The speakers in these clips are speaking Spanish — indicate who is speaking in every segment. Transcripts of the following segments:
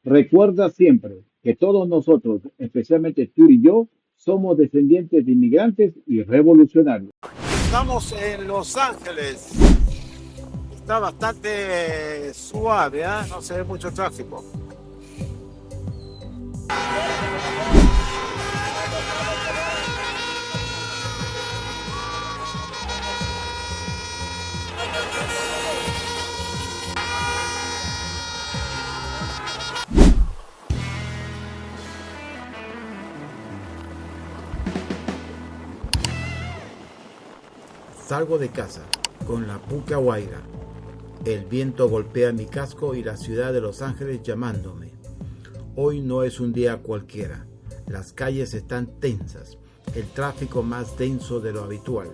Speaker 1: Recuerda siempre que todos nosotros, especialmente tú y yo, somos descendientes de inmigrantes y revolucionarios.
Speaker 2: Estamos en Los Ángeles. Está bastante suave, ¿eh? No se ve mucho tráfico.
Speaker 3: Salgo de casa con la puca guaira. El viento golpea mi casco y la ciudad de Los Ángeles llamándome. Hoy no es un día cualquiera. Las calles están tensas, el tráfico más denso de lo habitual,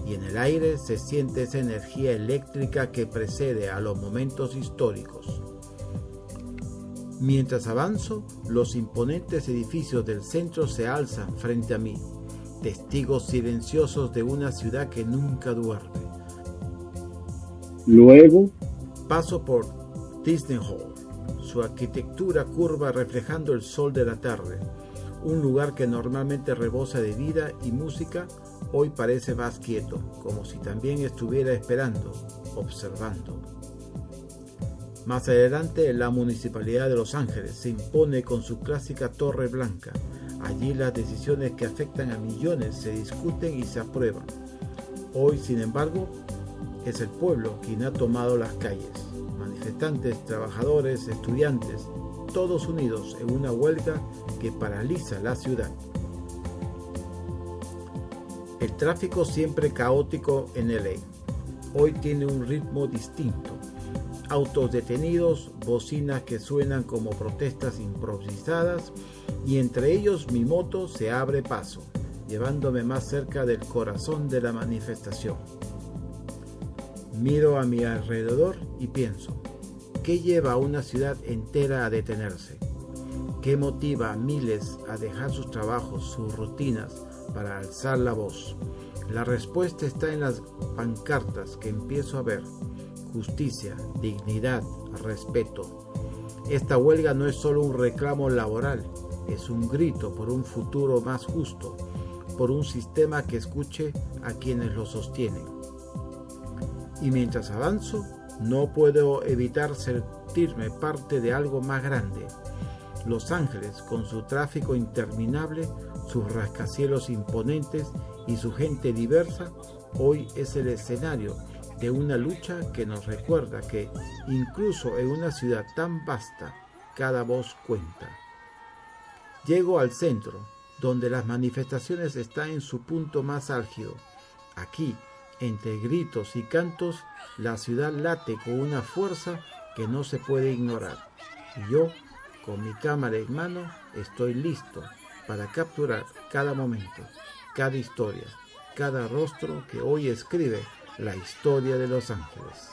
Speaker 3: y en el aire se siente esa energía eléctrica que precede a los momentos históricos. Mientras avanzo, los imponentes edificios del centro se alzan frente a mí, testigos silenciosos de una ciudad que nunca duerme.
Speaker 1: Luego,
Speaker 3: paso por Disney Hall, su arquitectura curva reflejando el sol de la tarde. Un lugar que normalmente rebosa de vida y música, hoy parece más quieto, como si también estuviera esperando, observando. Más adelante, la Municipalidad de Los Ángeles se impone con su clásica torre blanca. Allí las decisiones que afectan a millones se discuten y se aprueban. Hoy, sin embargo, es el pueblo quien ha tomado las calles. Manifestantes, trabajadores, estudiantes, todos unidos en una huelga que paraliza la ciudad. El tráfico siempre caótico en LA. Hoy tiene un ritmo distinto. Autos detenidos, bocinas que suenan como protestas improvisadas y entre ellos mi moto se abre paso, llevándome más cerca del corazón de la manifestación. Miro a mi alrededor y pienso, ¿qué lleva a una ciudad entera a detenerse? ¿Qué motiva a miles a dejar sus trabajos, sus rutinas para alzar la voz? La respuesta está en las pancartas que empiezo a ver. Justicia, dignidad, respeto. Esta huelga no es solo un reclamo laboral, es un grito por un futuro más justo, por un sistema que escuche a quienes lo sostienen. Y mientras avanzo, no puedo evitar sentirme parte de algo más grande. Los Ángeles, con su tráfico interminable, sus rascacielos imponentes y su gente diversa, hoy es el escenario de una lucha que nos recuerda que, incluso en una ciudad tan vasta, cada voz cuenta. Llego al centro, donde las manifestaciones están en su punto más álgido. Aquí, entre gritos y cantos, la ciudad late con una fuerza que no se puede ignorar. Y yo, con mi cámara en mano, estoy listo para capturar cada momento, cada historia, cada rostro que hoy escribe la historia de Los Ángeles.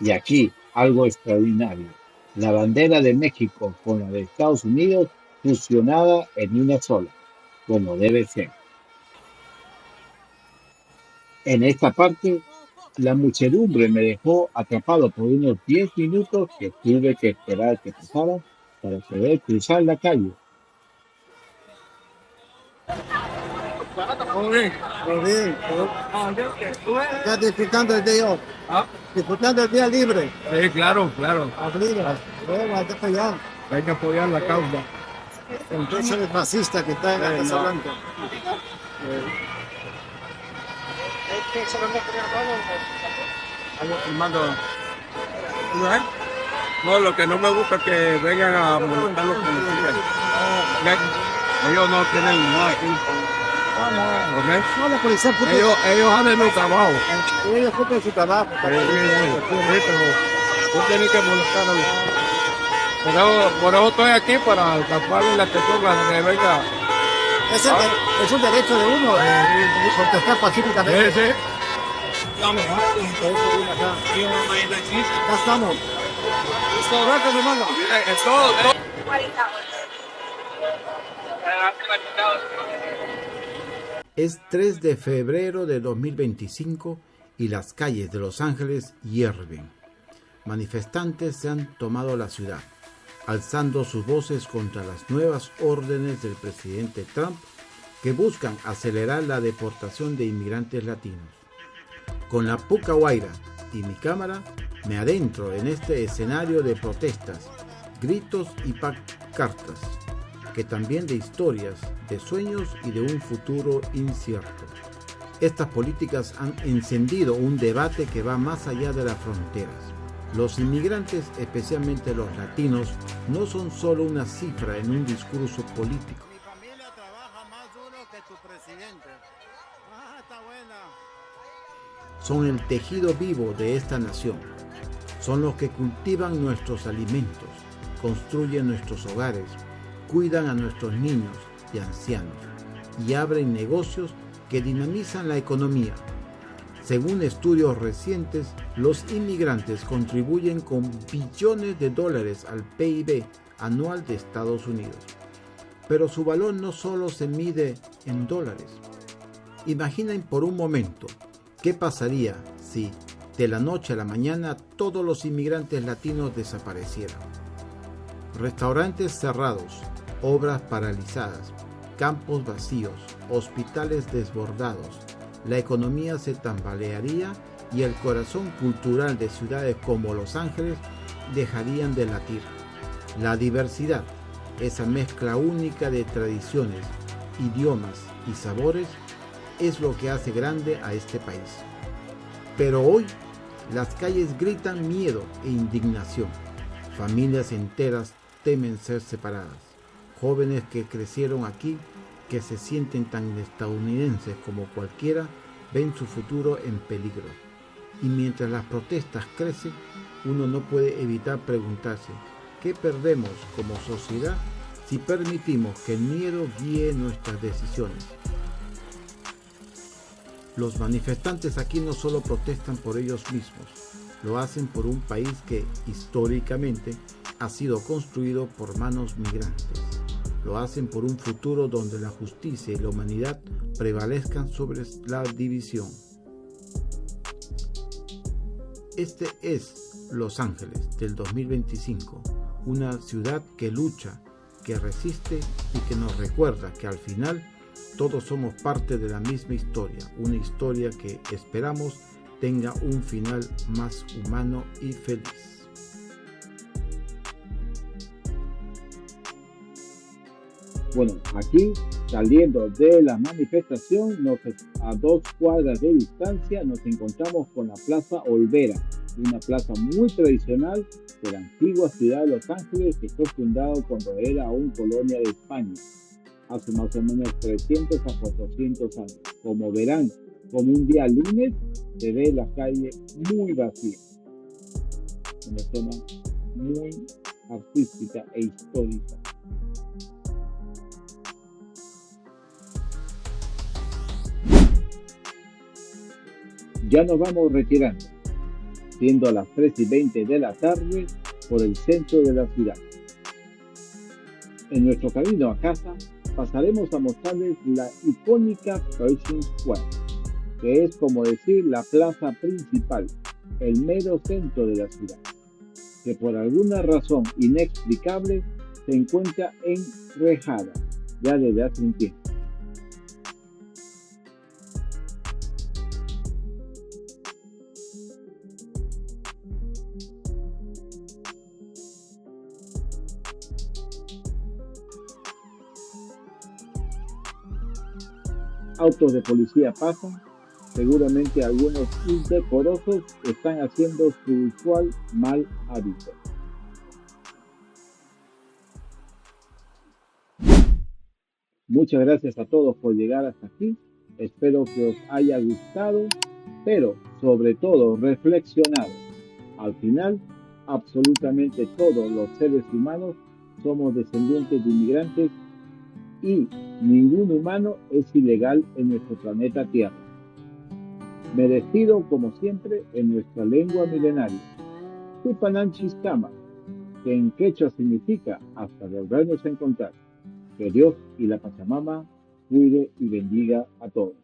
Speaker 1: y aquí algo extraordinario, la bandera de México con la de Estados Unidos fusionada en una sola, como debe ser. En esta parte, la muchedumbre me dejó atrapado por unos 10 minutos que tuve que esperar que pasara para poder cruzar la calle.
Speaker 2: Muy bien. Muy bien. Ya disfrutando el día, disfrutando el día libre.
Speaker 4: Sí, claro, claro.
Speaker 2: Abril, luego hay que apoyar.
Speaker 4: Hay que apoyar la causa.
Speaker 2: Entonces el fascista que está en la Casa Blanca.
Speaker 4: Estamos filmando. No, lo que no me gusta es que vengan a molestar los policías. Ellos no tienen nada aquí. ¿Ok?
Speaker 2: No, la policía puede.
Speaker 4: Ellos hacen su trabajo.
Speaker 2: Ellos cumplen su trabajo.
Speaker 4: Sí, pero tú tienes que molestar a los. Por eso estoy aquí para taparle la atención cuando me venga.
Speaker 2: Es un derecho de uno protestar pacíficamente.
Speaker 4: Sí, sí.
Speaker 2: Ya estamos. Gracias, hermano.
Speaker 4: Es todo.
Speaker 3: Es 3 de febrero de 2025 y las calles de Los Ángeles hierven. manifestantes se han tomado la ciudad, alzando sus voces contra las nuevas órdenes del presidente Trump que buscan acelerar la deportación de inmigrantes latinos. Con la Puca Guaira y mi cámara, me adentro en este escenario de protestas, gritos y pancartas, que también de historias, de sueños y de un futuro incierto. Estas políticas han encendido un debate que va más allá de las fronteras. Los inmigrantes, especialmente los latinos, no son solo una cifra en un discurso político.
Speaker 2: Mi familia trabaja más duro que tu presidente. Está buena.
Speaker 3: Son el tejido vivo de esta nación. Son los que cultivan nuestros alimentos, construyen nuestros hogares, cuidan a nuestros niños y ancianos y abren negocios que dinamizan la economía. Según estudios recientes, los inmigrantes contribuyen con billones de dólares al PIB anual de Estados Unidos. Pero su valor no solo se mide en dólares. Imaginen por un momento qué pasaría si de la noche a la mañana todos los inmigrantes latinos desaparecieran. Restaurantes cerrados, obras paralizadas, campos vacíos, hospitales desbordados. La economía se tambalearía y el corazón cultural de ciudades como Los Ángeles dejarían de latir. La diversidad, esa mezcla única de tradiciones, idiomas y sabores, es lo que hace grande a este país. Pero hoy, las calles gritan miedo e indignación. Familias enteras temen ser separadas. Jóvenes que crecieron aquí, que se sienten tan estadounidenses como cualquiera, ven su futuro en peligro. Y mientras las protestas crecen, uno no puede evitar preguntarse, ¿qué perdemos como sociedad si permitimos que el miedo guíe nuestras decisiones? Los manifestantes aquí no solo protestan por ellos mismos, lo hacen por un país que históricamente ha sido construido por manos migrantes. Lo hacen por un futuro donde la justicia y la humanidad prevalezcan sobre la división. Este es Los Ángeles del 2025, una ciudad que lucha, que resiste y que nos recuerda que al final todos somos parte de la misma historia, una historia que esperamos tenga un final más humano y feliz.
Speaker 1: Bueno, aquí saliendo de la manifestación, a 2 cuadras de distancia, nos encontramos con la Plaza Olvera, una plaza muy tradicional de la antigua ciudad de Los Ángeles que fue fundado cuando era aún colonia de España, hace más o menos 300 a 400 años. Como verán, como un día lunes, se ve la calle muy vacía, una zona muy artística e histórica. Ya nos vamos retirando, siendo a las 3:20 de la tarde por el centro de la ciudad. En nuestro camino a casa pasaremos a mostrarles la icónica Pershing Square, que es como decir la plaza principal, el mero centro de la ciudad, que por alguna razón inexplicable se encuentra enrejada ya desde hace un tiempo. Autos de policía pasan, seguramente algunos indecorosos están haciendo su usual mal hábito. Muchas gracias a todos por llegar hasta aquí, espero que os haya gustado, pero sobre todo reflexionado. Al final, absolutamente todos los seres humanos somos descendientes de inmigrantes y ningún humano es ilegal en nuestro planeta Tierra. Me despido como siempre en nuestra lengua milenaria, Tupananchiskama, que en quechua significa hasta volvernos a encontrar. Que Dios y la Pachamama cuide y bendiga a todos.